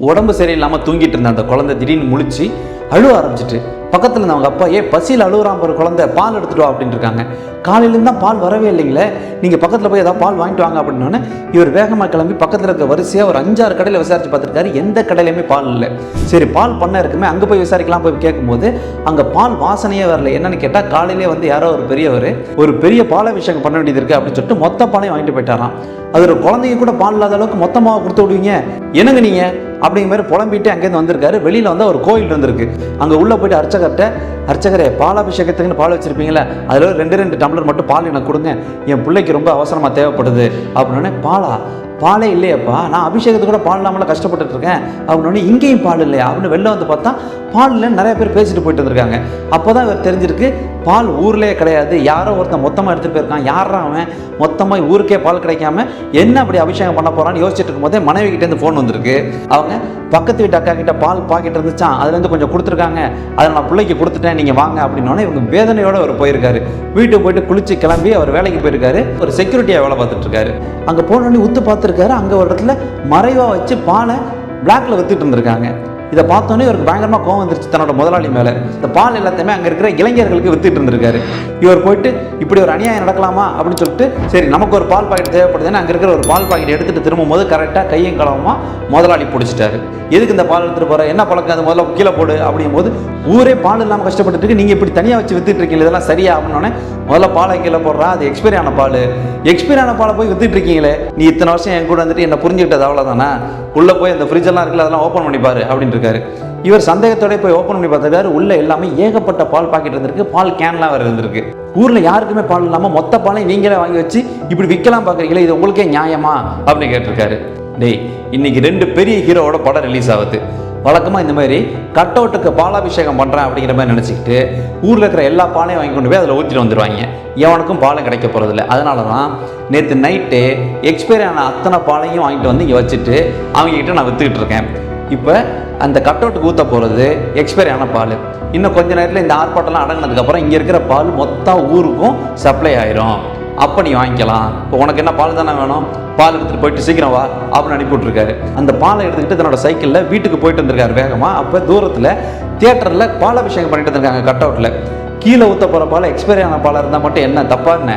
உடம்பு சரியில்லாமல் தூங்கிட்டு இருந்த அந்த குழந்தை திடீர்னு முழிச்சு அழுவ ஆரம்பிச்சிட்டு பக்கத்தில் இருந்தவங்க அப்பா பசியில் அழுகுறான் ஒரு குழந்தை, பால் எடுத்துட்டு வா அப்படின்ட்டு இருக்காங்க. காலையிலேருந்து தான் பால் வரவே இல்லைங்களே, நீங்கள் பக்கத்தில் போய் ஏதாவது பால் வாங்கிட்டு வாங்க அப்படின்னோடனே இவர் வேகமாக கிளம்பி பக்கத்தில் இருக்க வரிசையாக ஒரு 5-6 கடையில் விசாரித்து பார்த்துருக்காரு. எந்த கடையிலையுமே பால் இல்லை. சரி பால் பண்ண இருக்குமே, அங்கே போய் விசாரிக்கலாம் போய் கேட்கும்போது அங்கே பால் வாசனையே வரல. என்னன்னு கேட்டால் காலையிலே வந்து யாரோ ஒரு பெரியவர் ஒரு பெரிய பாலாபிஷேகம் பண்ண வேண்டியது இருக்குது அப்படின்னு சொல்லிட்டு மொத்த பாலையும் வாங்கிட்டு போயிட்டாராம். அது ஒரு குழந்தைங்க கூட பால் இல்லாத அளவுக்கு மொத்தமாக கொடுத்து விடுவீங்க என்னங்க நீங்கள் அப்படிங்கிற மாதிரி புலம்பிட்டு அங்கேருந்து வந்திருக்காரு. வெளியில் வந்து ஒரு கோயில் வந்திருக்கு. அங்கே உள்ளே போயிட்டு அர்ச்சகரே பாலாபிஷேகத்துக்குன்னு பால் வச்சுருப்பீங்களே, அதில் 2 டம்ளர் மட்டும் பால் எனக்கு கொடுங்க, என் பிள்ளைக்கு ரொம்ப அவசரமாக தேவைப்படுது அப்படின்னே. பாலே இல்லையாப்பா, நான் அபிஷேகத்துக்கு கூட பால் இல்லாமல் கஷ்டப்பட்டுட்டு இருக்கேன் அப்படின்னே. இங்கேயும் பால் இல்லையா அப்படின்னு வெளில வந்து பார்த்தா பால் இல்லைன்னு நிறைய பேர் பேசிட்டு போயிட்டு வந்திருக்காங்க. அப்போ தான் இவர் தெரிஞ்சிருக்கு பால் ஊர்லேயே கிடையாது, யாரோ ஒருத்தன் மொத்தமாக எடுத்துகிட்டு போயிருக்கான். யாரா அவன் மொத்தமாக ஊருக்கே பால் கிடைக்காம என்ன அப்படி அபிஷேகம் பண்ண போகிறான்னு யோசிச்சுட்டு இருக்கும் போதே மனைவி கிட்டேருந்து ஃபோன் வந்திருக்கு. அவங்க பக்கத்து வீட்டு அக்கா கிட்ட பால் பாக்கெட் இருந்துச்சான், அதுலேருந்து கொஞ்சம் கொடுத்துருக்காங்க, அதை நான் பிள்ளைக்கு கொடுத்துட்டேன், நீங்கள் வாங்க அப்படின்னோடனே இவங்க வேதனையோடு அவர் போயிருக்காரு. வீட்டுக்கு போயிட்டு குளிச்சு கிளம்பி அவர் வேலைக்கு போயிருக்காரு. ஒரு செக்யூரிட்டியாக வேலை பார்த்துட்டு இருக்காரு. அங்கே போனோடனே உத்து பார்த்துருக்காரு. அங்கே ஒரு இடத்துல மறைவாக வச்சு பாலை பிளாக்ல வித்துட்டு இருந்திருக்காங்க. இதை பார்த்தோன்னே இவருக்கு பயங்கரமாக கோவம் வந்துருச்சு தன்னோட முதலாளி மேலே. இந்த பால் எல்லாத்தையுமே அங்கே இருக்கிற இளைஞர்களுக்கு வித்துட்டு இருந்திருக்காரு. இவர் போயிட்டு இப்படி ஒரு அநியாயம் நடக்கலாமா அப்படின்னு சொல்லிட்டு சரி நமக்கு ஒரு பால் பாக்கெட் தேவைப்படுதுன்னு அங்கே இருக்கிற ஒரு பால் பாக்கெட் எடுத்துகிட்டு திரும்பும் போது கரெக்டாக கையும் களவுமா முதலாளி பிடிச்சிட்டாரு. எதுக்கு இந்த பால் எடுத்துகிட்டு போகிற, என்ன பழக்கம், அது முதல்ல கீழே போடு அப்படிங்கும் போது ஊரே பால் இல்லாமல் கஷ்டப்பட்டு இருக்கு, நீங்கள் இப்படி தனியாக வச்சு வித்துட்டு இருக்கீங்க, இதெல்லாம் சரியா அப்படின்னோடனே முதல்ல பாலை கீழே போடுறா, அது எக்ஸ்பைரி ஆன பாலை போய் வித்துட்டு இருக்கீங்களே, நீ இத்தனை வருஷம் என் கூட வந்துட்டு என்ன புரிஞ்சுக்கிட்டது அவ்வளோதானே, உள்ளே போய் அந்த ஃப்ரிட்ஜெல்லாம் இருக்குல்ல அதெல்லாம் ஓப்பன் பண்ணிப்பாரு அப்படின்னு இருக்காரு. இவர் சந்தேகத்தோட போய் ஓப்பன் பண்ணி பார்த்துருக்காரு. உள்ள எல்லாமே ஏகப்பட்ட பால் பாக்கெட் இருந்திருக்கு, பால் கேன்லாம் வேறு இருந்திருக்கு. ஊரில் யாருக்குமே பால் இல்லாமல் மொத்த பாலையும் நீங்களே வாங்கி வச்சு இப்படி விற்கலாம் பார்க்குறீங்களே, இது உங்களுக்கே நியாயமா அப்படின்னு கேட்டிருக்காரு. டேய், இன்னைக்கு 2 பெரிய ஹீரோவோட படம் ரிலீஸ் ஆகுது. வழக்கமாக இந்த மாதிரி கட் அவுட்டுக்கு பாலாபிஷேகம் பண்ணுறேன் அப்படிங்கிற மாதிரி நினச்சிக்கிட்டு ஊரில் இருக்கிற எல்லா பாலையும் வாங்கி கொண்டு போய் அதில் ஊற்றிட்டு வந்துடுவாங்க. எவனுக்கும் பாலும் கிடைக்க போகிறதில்ல. அதனால தான் நேற்று நைட்டு எக்ஸ்பைரி ஆன அத்தனை பாலையும் வாங்கிட்டு வந்து இங்கே வச்சுட்டு அவங்ககிட்ட நான் விற்றுக்கிட்டு இருக்கேன். இப்போ அந்த கட் அவுட்டுக்கு ஊற்ற போகிறது எக்ஸ்பைரி ஆன பால். இன்னும் கொஞ்ச நேரத்தில் இந்த ஆர்ப்பாட்டெல்லாம் அடங்கினதுக்கப்புறம் இங்கே இருக்கிற பால் மொத்த ஊருக்கும் சப்ளை ஆயிரும். அப்போ நீ வாங்கிக்கலாம். இப்போ உனக்கு என்ன பால் தானே வேணும், பால் எடுத்துகிட்டு போயிட்டு சீக்கிரம் வா அப்படின்னு அனுப்பிவிட்ருக்காரு. அந்த பாலை எடுத்துக்கிட்டு தன்னோட சைக்கிளில் வீட்டுக்கு போயிட்டு வந்திருக்காரு வேகமாக. அப்போ தூரத்தில் தியேட்டரில் பாலாபிஷேகம் பண்ணிட்டு இருந்திருக்காங்க கட் அவுட்டில். கீழே ஊற்ற போகிற பால் எக்ஸ்பைரி ஆன பாலாக இருந்தால் மட்டும் என்ன தப்பா என்ன,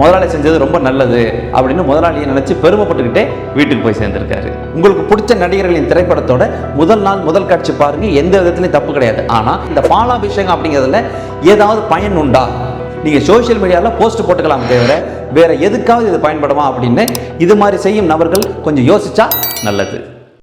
முதலாளி செஞ்சது ரொம்ப நல்லது அப்படின்னு முதலாளியை நினச்சி பெருமைப்பட்டுக்கிட்டே வீட்டுக்கு போய் சேர்ந்திருக்காரு. உங்களுக்கு பிடிச்ச நடிகர்களின் திரைப்படத்தோட முதல் நாள் முதல் காட்சி பாருங்க, எந்த விதத்துலையும் தப்பு கிடையாது. ஆனால் இந்த பாலாபிஷேகம் அப்படிங்கிறதுல ஏதாவது பயன் உண்டா, நீங்கள் சோஷியல் மீடியாவில் போஸ்ட் போட்டுக்கலாம் தவிர வேற எதுக்காவது இது பயன்படுமா அப்படின்னு இது மாதிரி செய்யும் நபர்கள் கொஞ்சம் யோசிச்சா நல்லது.